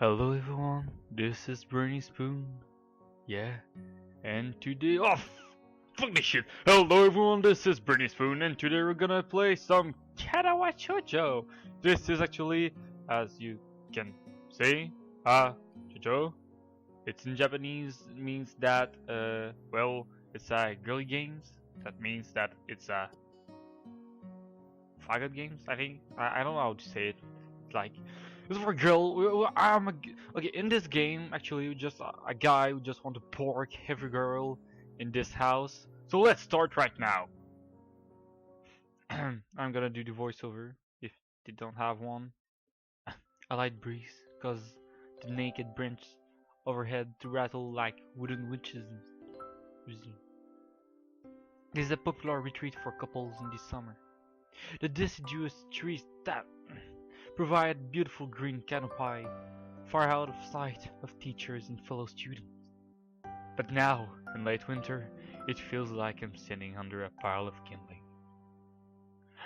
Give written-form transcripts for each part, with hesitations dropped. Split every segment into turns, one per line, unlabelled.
Hello everyone, this is Brainy Spoon. Yeah, and today fuck this shit. Hello everyone, this is Brainy Spoon, and today we're gonna play some Katawa Shoujo. This is actually, as you can say, Shoujo. It's in Japanese. It means that it's a girly games. That means that it's a faggot games. I think I don't know how to say it. It's like it's for a girl. Okay. In this game, actually, just a guy who just want to pork every girl in this house. So let's start right now. I'm gonna do the voiceover if they don't have one. A light breeze, cause the naked branch overhead to rattle like wooden witches. This is a popular retreat for couples in the summer. The deciduous trees that provide beautiful green canopy, far out of sight of teachers and fellow students. But now, in late winter, it feels like I'm standing under a pile of kindling.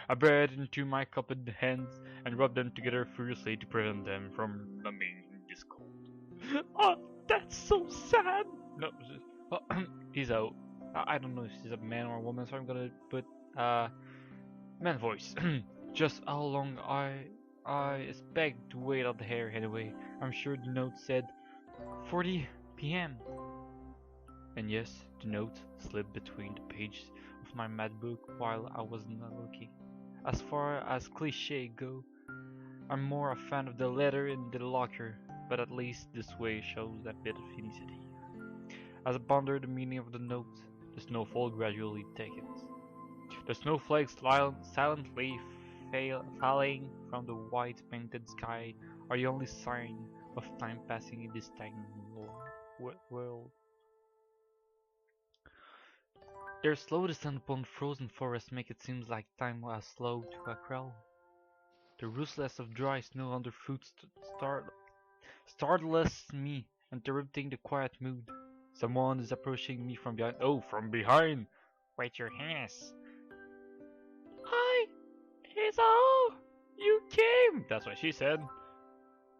I breathe into my cupped hands and rub them together furiously to prevent them from numbing in this cold. Oh, that's so sad! No, he's out. I don't know if he's a man or a woman, so I'm gonna put man voice. Just how long I expect to wait out the hair anyway. I'm sure the note said 40 p.m. And yes, the note slipped between the pages of my mad book while I was not looking. As far as cliché go, I'm more a fan of the letter in the locker, but at least this way shows a bit of initiative. As I ponder the meaning of the note, the snowfall gradually thickens. The snowflakes silently falling from the white painted sky are the only sign of time passing in this stagnant world. Their slow descent upon frozen forests make it seem like time has slowed to a crawl. The ruthless of dry snow underfoot startles me, interrupting the quiet mood. Someone is approaching me from behind. Oh, from behind! Wait your hands! Hi! Isao! You came! That's what she said.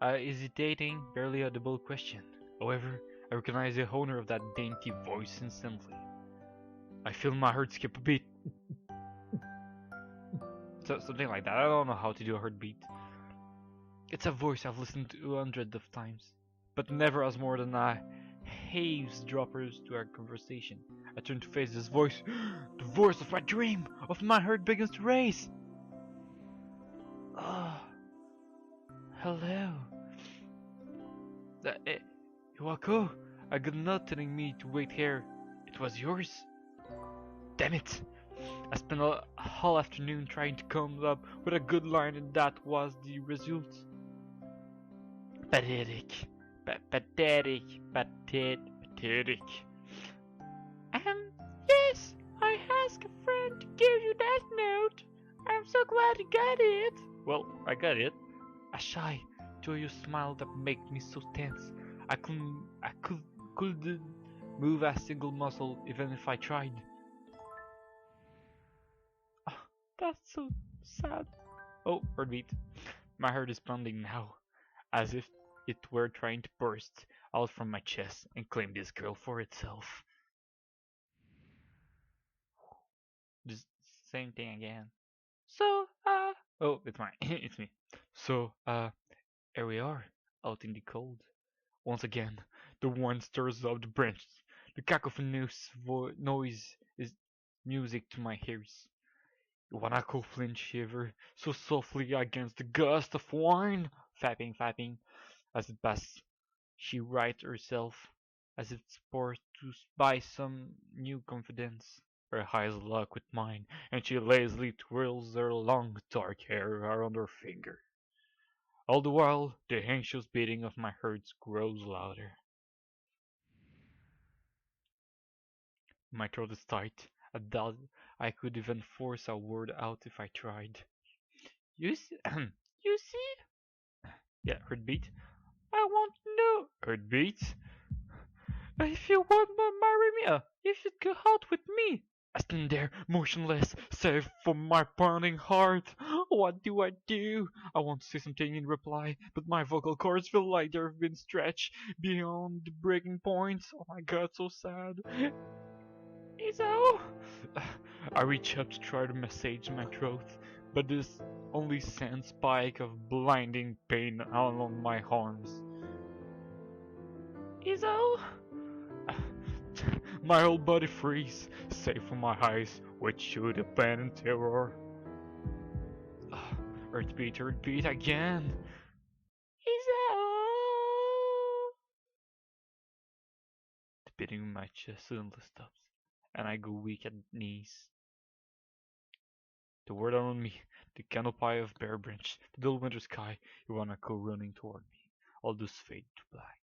Hesitating, barely audible question. However, I recognize the owner of that dainty voice instantly. I feel my heart skip a beat. Something like that. I don't know how to do a heartbeat. It's a voice I've listened to hundreds of times, but never as more than a eavesdroppers to our conversation. I turn to face this voice. The voice of my dream, of my heart begins to race. Ah, hello. Iwako, I got note telling me to wait here. It was yours. Damn it! I spent a whole afternoon trying to come up with a good line, and that was the result. Pathetic. Pathetic. Yes, I asked a friend to give you that note. I'm so glad you got it. Well, I got it. A shy, joyous smile that made me so tense. I couldn't move a single muscle even if I tried. Oh, that's so sad. Oh, heartbeat. My heart is pounding now, as if it were trying to burst out from my chest and claim this girl for itself. Just same thing again. So, oh, it's mine. It's me. So, here we are, out in the cold. Once again, the wind stirs up the branches. The cacophonous noise is music to my ears. Wanako flinch shiver so softly against the gust of wind, flapping, as it passes. She rights herself, as if spurred to by some new confidence. Her eyes lock with mine, and she lazily twirls her long dark hair around her finger. All the while, the anxious beating of my heart grows louder. My throat is tight. I doubt I could even force a word out if I tried. You see? You see? Yeah, heartbeat. I want to know. Heartbeat? If you want more Arrhythmia, you should go out with me. I stand there, motionless, safe from my pounding heart. What do I do? I want to say something in reply, but my vocal cords feel like they've been stretched beyond the breaking point. Oh my god, so sad. Izo! I reach up to try to massage my throat, but this only sends spike of blinding pain along my arms. Izo! My whole body freezes, save for my eyes, which should have been in terror. Earthbeat again! Izo! The beating in my chest suddenly stops, and I go weak at knees. The world around me, the canopy of bare branch, the dull winter sky, Iwanako running toward me. All those fade to black.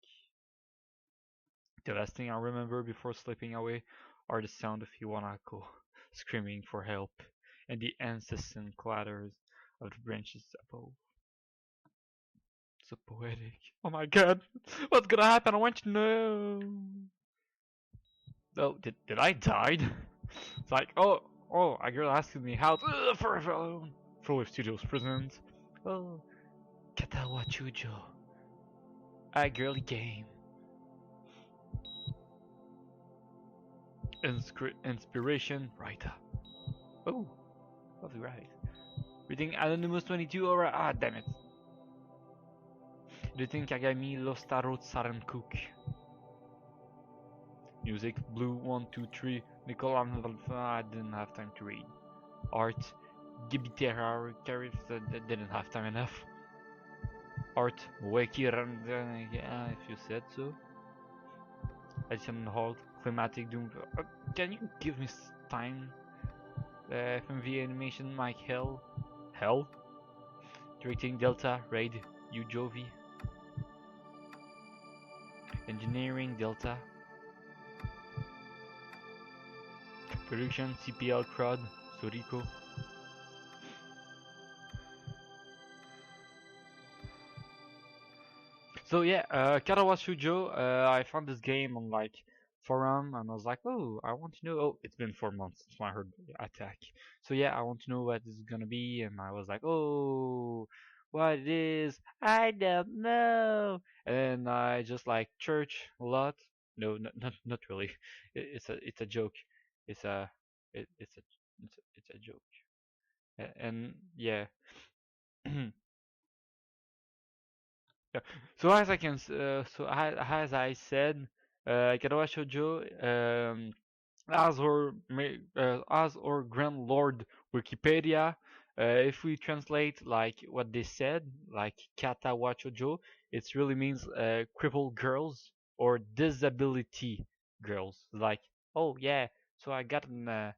The last thing I remember before slipping away are the sound of Iwanako screaming for help and the incessant clatters of the branches above. So poetic. Oh my god! What's gonna happen? I want to know! Oh, did I die? It's like, oh, a girl asking me how to forever alone. Full of Studios presents. Oh, Katawa Shoujo. A girly game. Inspiration, writer. Oh, lovely right. Reading Anonymous 22 or damn it. Do you think Kagami lost Tarot Saran Cook? Music, Blue 123, Nicola, I didn't have time to read. Art, Gibiterra, didn't have time enough. Art, Weki, if you said so. Edison Hall, Climatic Doom. Can you give me time? FMV animation, Mike Hell. Hell? Directing Delta, Raid, Ujovi. Engineering, Delta. Production, CPL Crowd, Soriko. So yeah, Katawa Shoujo, I found this game on like forum and I was like, oh, I want to know. Oh, it's been 4 months since I heard the attack. So yeah, I want to know what this is gonna be, and I was like, oh, what it is? I don't know. And I just like church a lot. No, not really. It's a joke. It's a it's a joke. And yeah. Yeah. So as I can, as I said, Katawa Shoujo, as our Grand Lord Wikipedia, if we translate like what they said, like Katawa Shoujo, it really means crippled girls or disability girls. Like, oh yeah, so I got no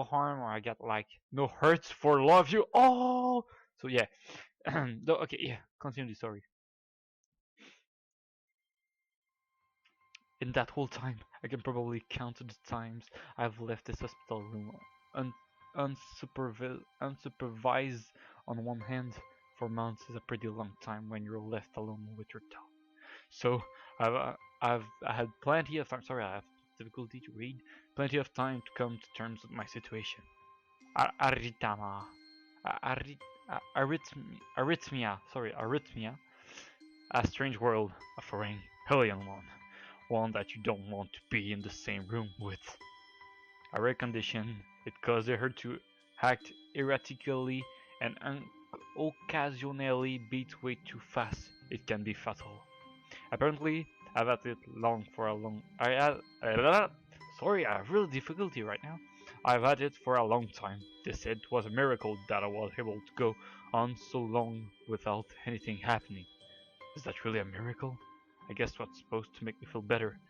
harm or I got like no hurts for love you. Oh, so yeah. Okay, yeah. Continue the story. In that whole time, I can probably count the times I've left this hospital room un- unsupervised. On one hand, 4 months is a pretty long time when you're left alone with your dog. So I had plenty of time. Sorry, I have difficulty to read. Plenty of time to come to terms with my situation. Arrhythmia. Arrhythmia. A strange world, a foreign, alien one that you don't want to be in the same room with. A rare condition, it causes her to act erratically and occasionally beat way too fast. It can be fatal. Apparently, I've had it long for a long. Sorry, I have real difficulty right now. I've had it for a long time. They said it was a miracle that I was able to go on so long without anything happening. Is that really a miracle? I guess what's supposed to make me feel better,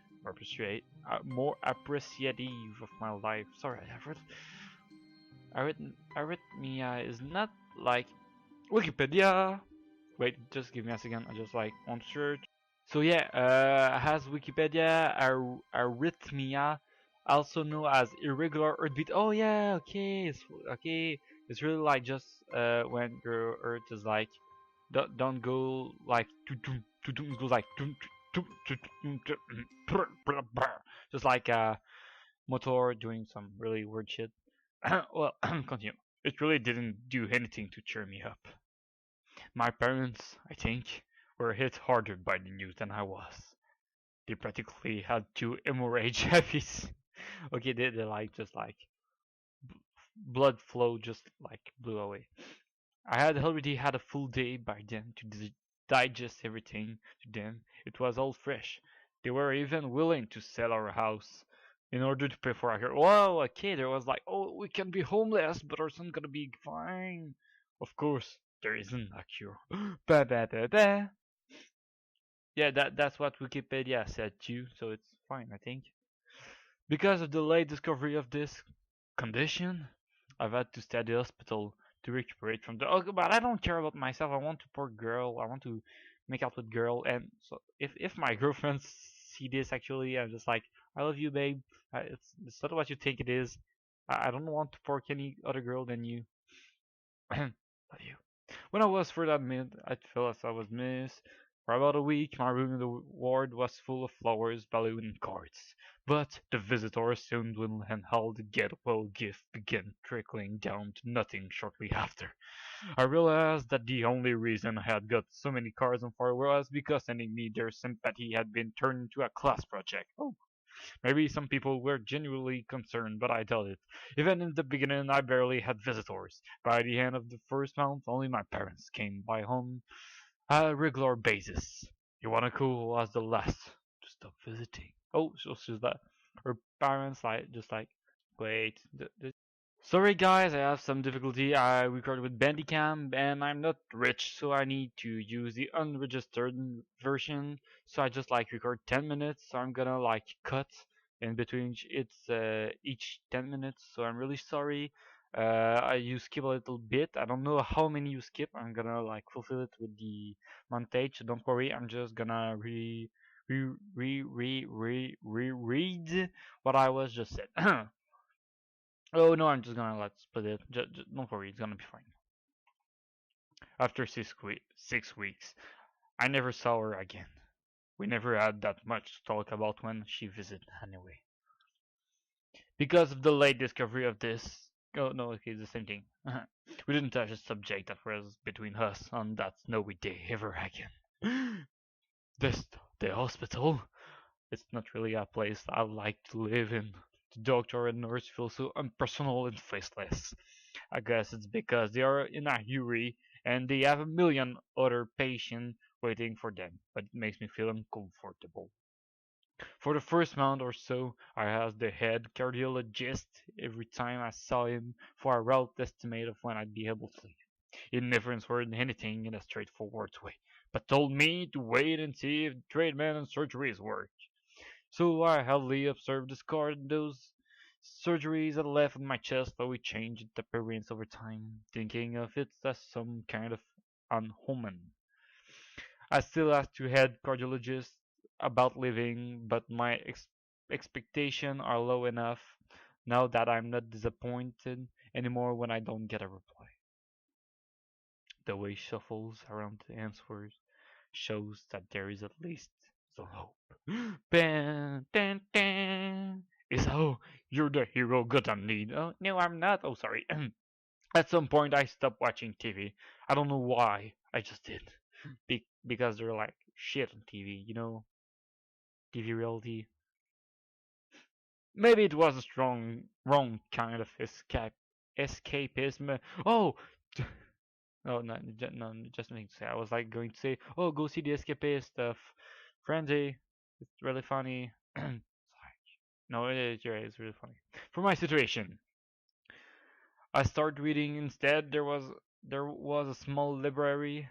more appreciative of my life. Sorry, arrhythmia is not like Wikipedia. Wait, just give me a second. I just like want to search. So yeah, has Wikipedia arrhythmia, also known as irregular heartbeat. Oh yeah, okay, okay. It's really like just when your heart is like don't go like it goes like just like motor doing some really weird shit. Well, continue. It really didn't do anything to cheer me up. My parents, I think, were hit harder by the news than I was. They practically had two hemorrhage heavies. Okay, they like just like blood flow just like blew away. I had already had a full day by then to digest everything. To them, it was all fresh. They were even willing to sell our house in order to pay for our cure. Well, okay, there was like, oh, we can be homeless, but our son's gonna be fine. Of course, there isn't a cure. Ba ba ba ba. Yeah, that's what Wikipedia said too, so it's fine, I think. Because of the late discovery of this condition, I've had to stay at the hospital to recuperate from the. Oh, but I don't care about myself. I want to support girl. I want to make out with girl. And so if my girlfriends see this, actually, I'm just like, I love you, babe. It's not what you think it is. I don't want to pork any other girl than you. Love you. When I was for that minute, I felt as I was missed. For about a week, my room in the ward was full of flowers, balloons, and cards. But the visitors soon dwindled and all the get-well gift began trickling down to nothing shortly after. I realized that the only reason I had got so many cards and flowers was because sending me their sympathy had been turned into a class project. Oh, maybe some people were genuinely concerned, but I doubt it. Even in the beginning, I barely had visitors. By the end of the first month, only my parents came by home on a regular basis. Iwanako was the last to stop visiting. Oh, so she's that. Her parents like just like, wait, sorry guys, I have some difficulty. I record with Bandicam and I'm not rich, so I need to use the unregistered version. So I just like record 10 minutes. So I'm gonna like cut in between each 10 minutes. So I'm really sorry. You skip a little bit. I don't know how many you skip. I'm gonna like fulfill it with the montage. So don't worry. I'm just gonna read what I was just said. Oh no, I'm just gonna let split it. Don't worry, it's gonna be fine. After 6 weeks, I never saw her again. We never had that much to talk about when she visited anyway. Because of the late discovery of this. Oh no, okay, it's the same thing. We didn't touch a subject that was between us on that snowy day ever again. This, the hospital, it's not really a place I like to live in. The doctor and nurse feel so impersonal and faceless. I guess it's because they are in a hurry and they have a million other patients waiting for them, but it makes me feel uncomfortable. For the first month or so, I asked the head cardiologist every time I saw him for a rough estimate of when I'd be able to leave. He never answered anything in a straightforward way, but told me to wait and see if treatment and surgeries worked. So I hardly observed the scar those surgeries had left on my chest, though it changed its appearance over time, thinking of it as some kind of unhuman. I still ask to head cardiologist about leaving, but my expectations are low enough now that I'm not disappointed anymore when I don't get a reply. The way he shuffles around the answers shows that there is at least some hope. Ban, dan, dan. Is oh, you're the hero gotta need. Oh no, I'm not. Oh sorry. At some point, I stopped watching TV. I don't know why. I just did. Because they're like shit on TV, TV reality. Maybe it was a wrong kind of escapism. Oh, oh no, no, just nothing to say. I was like going to say, oh, go see the escapist of Frenzy. It's really funny. No, it's really funny. For my situation, I started reading instead. There was a small library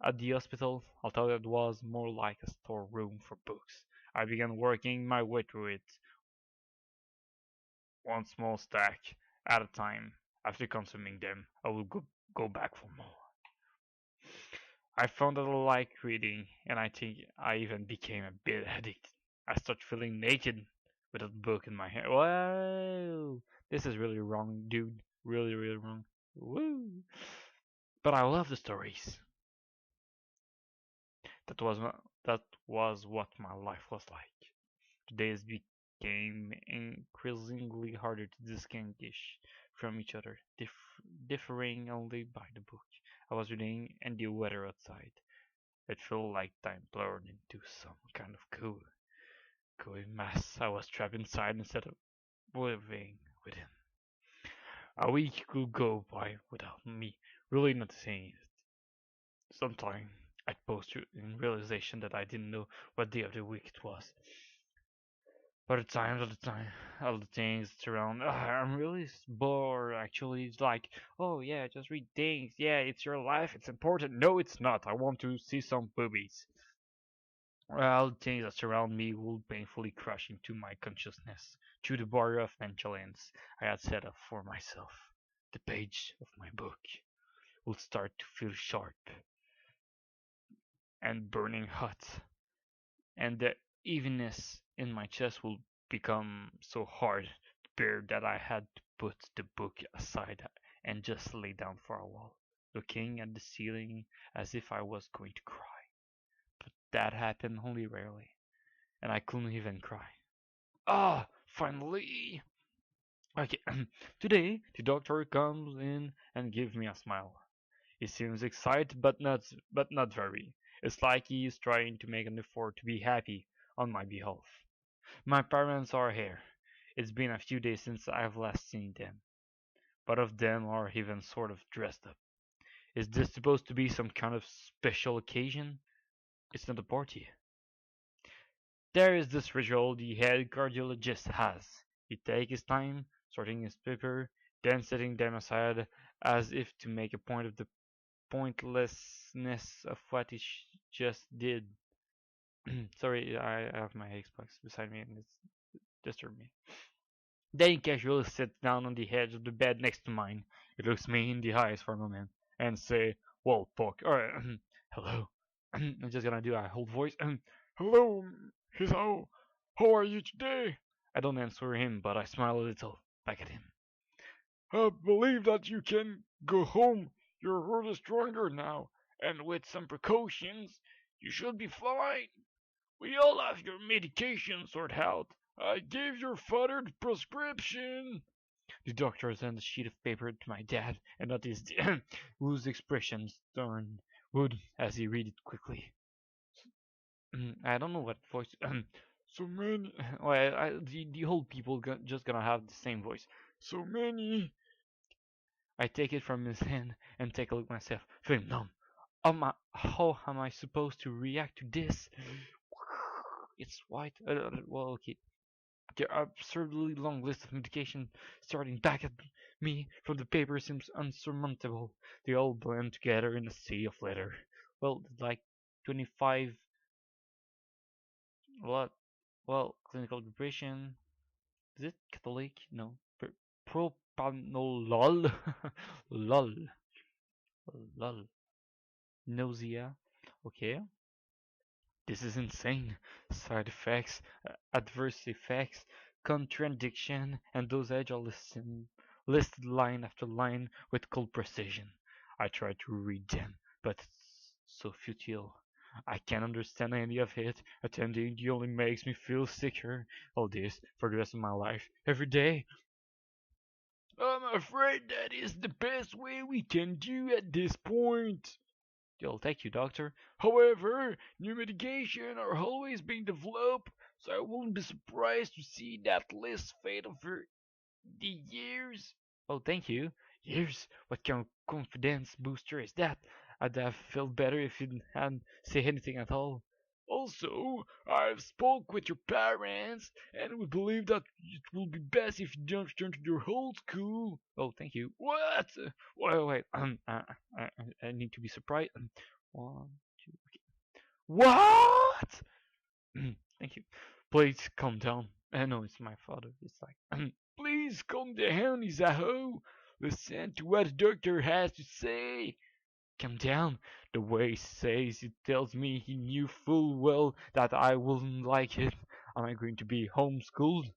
at the hospital, although it was more like a storeroom for books. I began working my way through it, one small stack at a time. After consuming them, I would go back for more. I found that I like reading, and I think I even became a bit addicted. I started feeling naked with a book in my hand. Whoa, this is really wrong, dude. Really, really wrong. Woo! But I love the stories. That was my, that was what my life was like. Today's became increasingly harder to distinguish from each other, differing only by the book I was reading and the weather outside. It felt like time blurred into some kind of gooey mass. I was trapped inside instead of living within. A week could go by without me really noticing it. Sometime I'd post in realization that I didn't know what day of the week it was. But all the things around, I'm really bored actually. It's like, oh yeah, just read things. Yeah, it's your life, it's important. No, it's not. I want to see some boobies. All the things that surround me will painfully crush into my consciousness through the barrier of vigilance I had set up for myself. The page of my book will start to feel sharp and burning hot, and the evenness in my chest will become so hard to bear that I had to put the book aside and just lay down for a while, looking at the ceiling as if I was going to cry. But that happened only rarely, and I couldn't even cry. Ah, finally! Okay, today the doctor comes in and gives me a smile. He seems excited, but not very. It's like he is trying to make an effort to be happy on my behalf. My parents are here. It's been a few days since I've last seen them. Both of them are even sort of dressed up. Is this supposed to be some kind of special occasion? It's not a party. There is this ritual the head cardiologist has. He takes his time, sorting his paper, then setting them aside as if to make a point of the pointlessness of what he just did. Sorry, I have my Xbox beside me and it's disturbed me. Then he casually sits down on the edge of the bed next to mine. He looks me in the eyes for a moment and say, "Well, Puck, alright, hello." I'm just gonna do a whole voice. Hello, how are you today? I don't answer him, but I smile a little back at him. I believe that you can go home. Your heart is stronger now, and with some precautions, you should be fine. We all have your medication sorted out. I gave your father the prescription. The doctor sent a sheet of paper to my dad and noticed whose expression turned wood as he read it quickly. I don't know what voice. So many. Well, the whole people just gonna have the same voice. So many. I take it from his hand and take a look myself. Feeling numb. How am I supposed to react to this? It's white. Well, okay. The absurdly long list of medication starting back at me from the paper seems unsurmountable. They all blend together in a sea of letter. Well, like 25. What? Well, clinical depression. Is it Catholic? No. Propanolol. Lol. Lol. Nausea. Okay. This is insane. Side effects, adverse effects, contradiction, and dosage are listed line after line with cold precision. I try to read them, but it's so futile. I can't understand any of it. Attending only makes me feel sicker. All this for the rest of my life, every day. I'm afraid that is the best way we can do at this point. They'll take you, doctor. However, new medication are always being developed, so I wouldn't be surprised to see that list fade over the years. Oh, thank you. Years? What kind of confidence booster is that? I'd have felt better if you hadn't said anything at all. Also, I've spoke with your parents, and we believe that it will be best if you don't return to your old school. Oh, thank you. What? Wait. I need to be surprised. One, two. What? Thank you. Please calm down. I know it's my father. It's like, please calm down, Isaho. Listen to what the doctor has to say. Calm down. The way he says it tells me he knew full well that I wouldn't like it. Am I going to be homeschooled?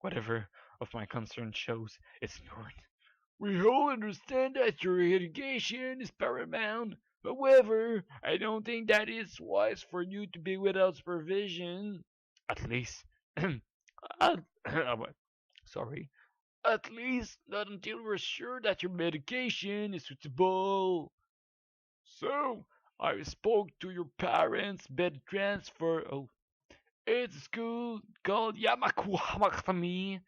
Whatever of my concern shows, it's ignored. We all understand that your education is paramount. However, I don't think that it's wise for you to be without supervision. At least, Sorry. At least not until we're sure that your medication is suitable. So, I spoke to your parents, bed transfer. Oh, it's a school called Yamaku Academy.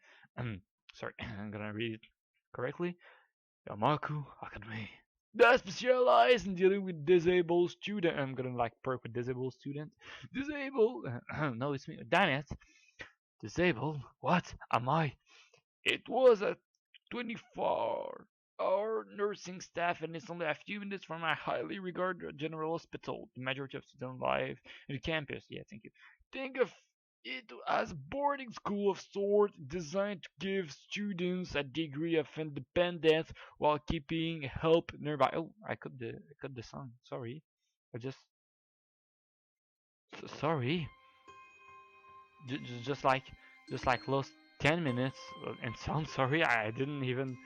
Sorry, I'm gonna read it correctly. Yamaku Academy. That specialize in dealing with disabled students. I'm gonna like perk with disabled students. Disabled? No, it's me. Damn it. Disabled? What am I? It was a 24-hour nursing staff and it's only a few minutes from a highly regarded general hospital. The majority of students live in the campus. Yeah, thank you. Think of it as a boarding school of sorts designed to give students a degree of independence while keeping help nearby. Oh, I cut the song. Sorry. I just sorry. Just like lost 10 minutes and sound. Sorry, I didn't even.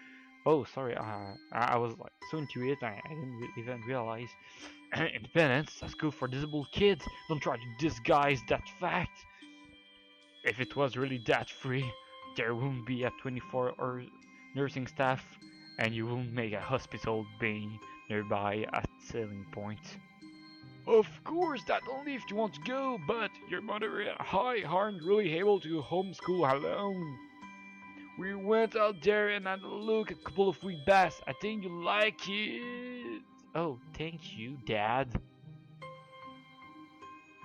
Oh, sorry. I was like so into it. I didn't even realize. Independence. That's good for disabled kids. Don't try to disguise that fact. If it was really that free, there wouldn't be a 24-hour nursing staff, and you wouldn't make a hospital being nearby at selling point. Of course, that only if you want to go, but your mother and I aren't really able to homeschool alone. We went out there and had a look at a couple of week bass. I think you like it. Oh, thank you, Dad.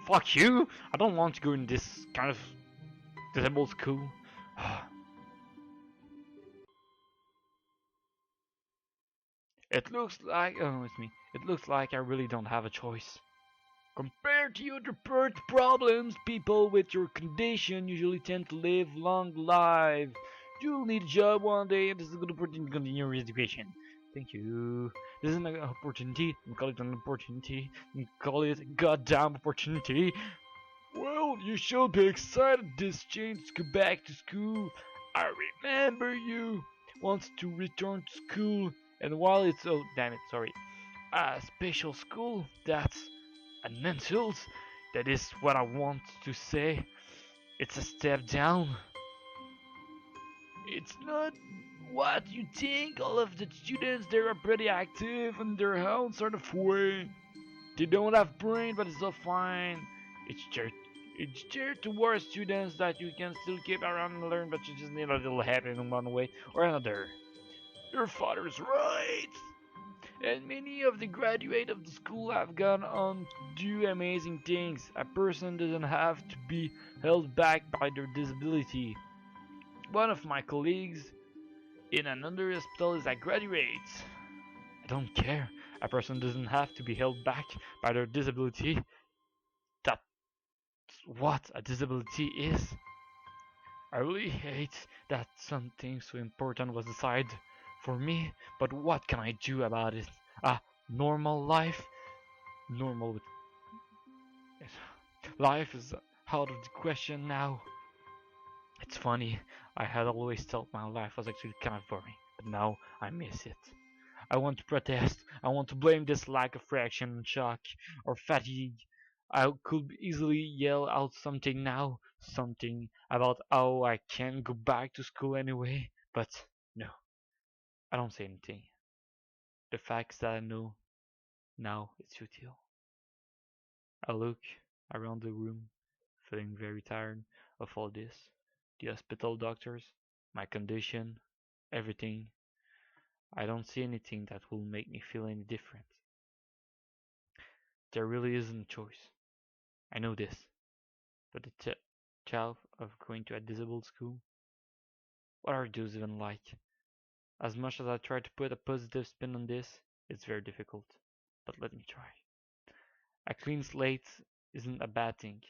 Fuck you! I don't want to go in this kind of disabled school. It looks like, oh, it's me. It looks like I really don't have a choice. Compared to other birth problems, people with your condition usually tend to live long lives. You'll need a job one day, and this is a good opportunity to continue your education. Thank you. This is an opportunity. We call it an opportunity. We call it a goddamn opportunity. Well, you should be excited this change to go back to school. I remember you wants to return to school, and while it's oh damn it, sorry, a special school, that's an insult. That is what I want to say. It's a step down. It's not what you think. All of the students there are pretty active in their own sort of way. They don't have brain, but it's all fine. It's just it's there to warn students that you can still keep around and learn, but you just need a little help in one way or another. Your father's right. And many of the graduates of the school have gone on to do amazing things. A person doesn't have to be held back by their disability. One of my colleagues in another hospital is a graduate. I don't care. A person doesn't have to be held back by their disability. That's what a disability is. I really hate that something so important was decided for me, but what can I do about it? A normal life? Normal with life is out of the question now. It's funny, I had always thought my life was actually kind of boring, but now I miss it. I want to protest, I want to blame this lack of reaction on shock or fatigue. I could easily yell out something now, something about how I can't go back to school anyway, but no, I don't say anything. The facts that I know now it's futile. I look around the room, feeling very tired of all this. The hospital doctors, my condition, everything. I don't see anything that will make me feel any different. There really isn't a choice. I know this. But the child of going to a disabled school, what are those even like? As much as I try to put a positive spin on this, it's very difficult. But let me try. A clean slate isn't a bad thing.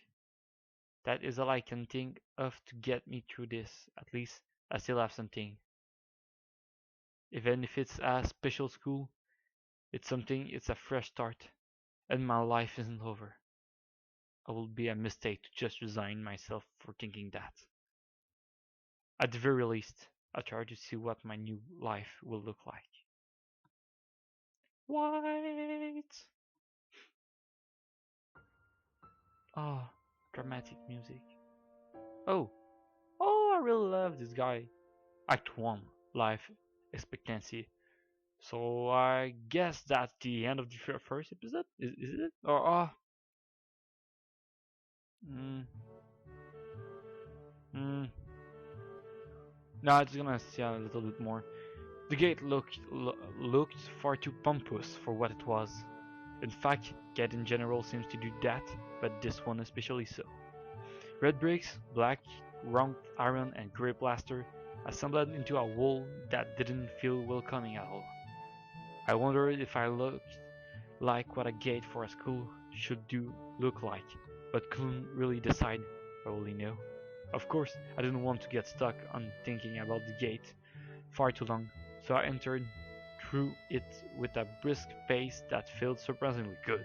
That is all I can think of to get me through this. At least I still have something. Even if it's a special school, it's a fresh start, and my life isn't over. It would be a mistake to just resign myself for thinking that. At the very least, I'll try to see what my new life will look like. What? Oh, dramatic music. Oh, really love this guy. Act 1, Life Expectancy. So I guess that's the end of the first episode? Is it? Or, mm, mm, no, it's gonna see a little bit more. The gate looked far too pompous for what it was. In fact, gate in general seems to do that, but this one especially so. Red bricks, black round iron and grey plaster assembled into a wall that didn't feel welcoming at all. I wondered if I looked like what a gate for a school should look like, but couldn't really decide. Probably no. Of course, I didn't want to get stuck on thinking about the gate far too long, so I entered through it with a brisk pace that felt surprisingly good.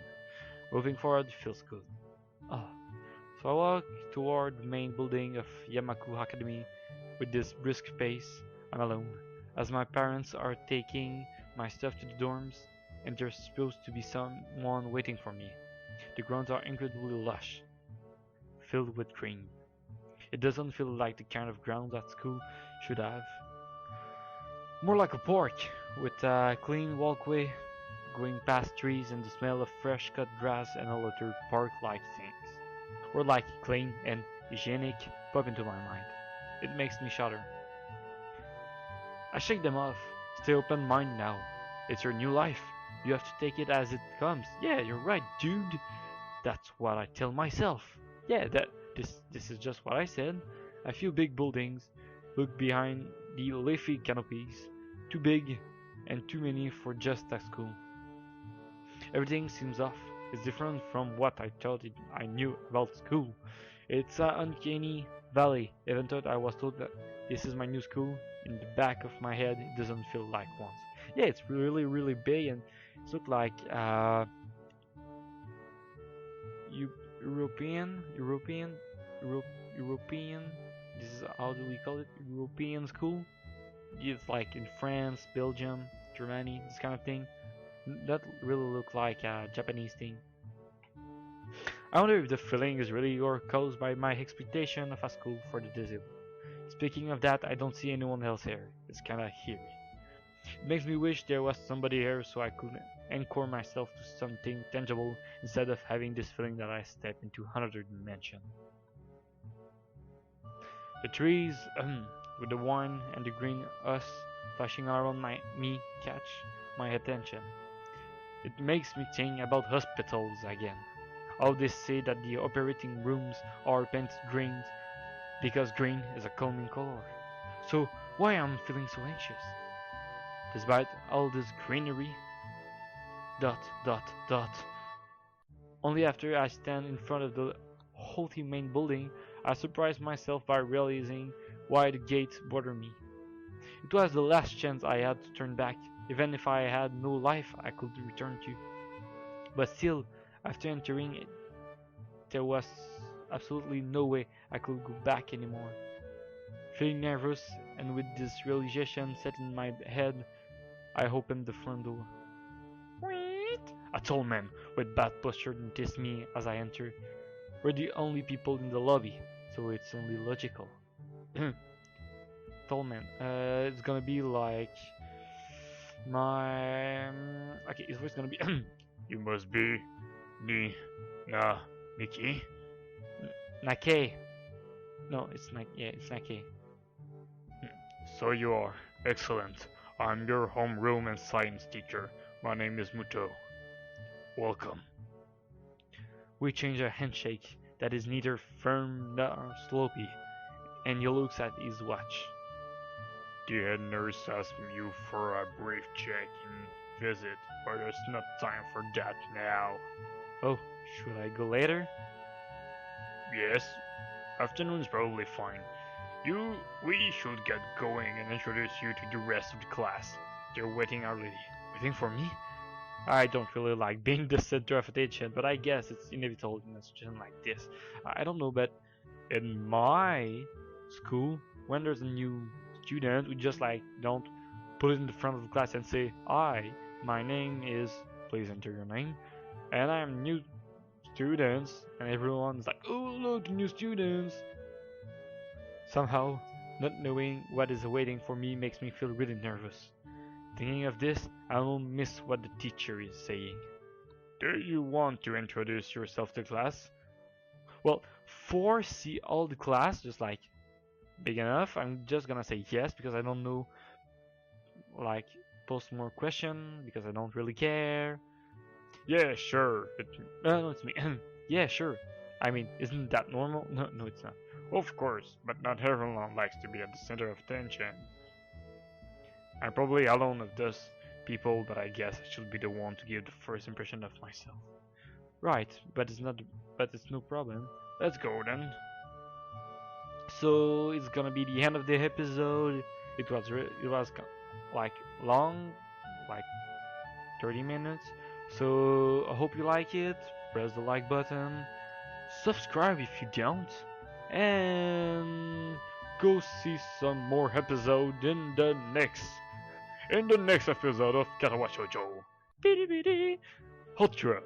Moving forward feels good. Ah, so I walked toward the main building of Yamaku Academy with this brisk pace. I'm alone, as my parents are taking my stuff to the dorms, and there's supposed to be someone waiting for me. The grounds are incredibly lush, filled with green. It doesn't feel like the kind of ground that school should have. More like a park, with a clean walkway going past trees and the smell of fresh cut grass and all other park-like things. Or like clean and hygienic pop into my mind. It makes me shudder. I shake them off. Stay open-minded now. It's your new life. You have to take it as it comes. Yeah, you're right, dude. That's what I tell myself. Yeah, this is just what I said. A few big buildings. Look behind the leafy canopies. Too big and too many for just a school. Everything seems off. It's different from what I thought I knew about school. It's an uncanny valley. Even though I was told that this is my new school, in the back of my head it doesn't feel like one. Yeah, it's really big and it looks like European, European. This is how do we call it? European school. It's like in France, Belgium, Germany, this kind of thing. That really look like a Japanese thing. I wonder if the feeling is really or caused by my expectation of a school for the disabled. Speaking of that, I don't see anyone else here. It's kinda eerie. It makes me wish there was somebody here so I could anchor myself to something tangible instead of having this feeling that I step into another dimension. The trees, with the wine and the green us flashing around me catch my attention. It makes me think about hospitals again. How they say that the operating rooms are painted green because green is a calming color. So why am I feeling so anxious? Despite all this greenery, dot dot dot. Only after I stand in front of the haughty main building, I surprise myself by realizing why the gates bother me. It was the last chance I had to turn back, even if I had no life I could return to. But still, after entering it, there was absolutely no way I could go back anymore. Feeling nervous, and with this realization set in my head, I opened the front door. A tall man with bad posture noticed me as I entered. We're the only people in the lobby, so it's only logical. Tall man, it's gonna be like my okay. His voice gonna be you must be Mickey. Nake. No, it's not. Yeah, it's Nake. So you are excellent. I'm your homeroom and science teacher. My name is Muto. Welcome. We change a handshake that is neither firm nor sloppy, and he looks at his watch. The head nurse asked you for a brief check-in visit, but there's not time for that now. Oh, should I go later? Yes, afternoon's probably fine. We should get going and introduce you to the rest of the class. They're waiting already. Waiting for me? I don't really like being the center of attention, but I guess it's inevitable in a situation like this. I don't know, but in my school, when there's a new student, we just like don't put it in the front of the class and say, "Hi, my name is," please enter your name, and I'm new students, and everyone's like, "Oh look, new students." Somehow, Not knowing what is awaiting for me makes me feel really nervous. Thinking of this, I will miss what the teacher is saying. Do you want to introduce yourself to class? Well, foresee all the class, just like big enough. I'm just gonna say yes because I don't know, like, post more question because I don't really care. Yeah, sure. No, it's me. Yeah, sure. I mean, isn't that normal? No, no, it's not. Of course, but not everyone likes to be at the center of attention. I'm probably alone of those people, but I guess I should be the one to give the first impression of myself. Right, but it's not. But it's no problem. Let's go then. So it's gonna be the end of the episode. It was like long, like 30 minutes. So I hope you like it. Press the like button. Subscribe if you don't. And go see some more episode in the next episode of Katawa Shoujo. Outro.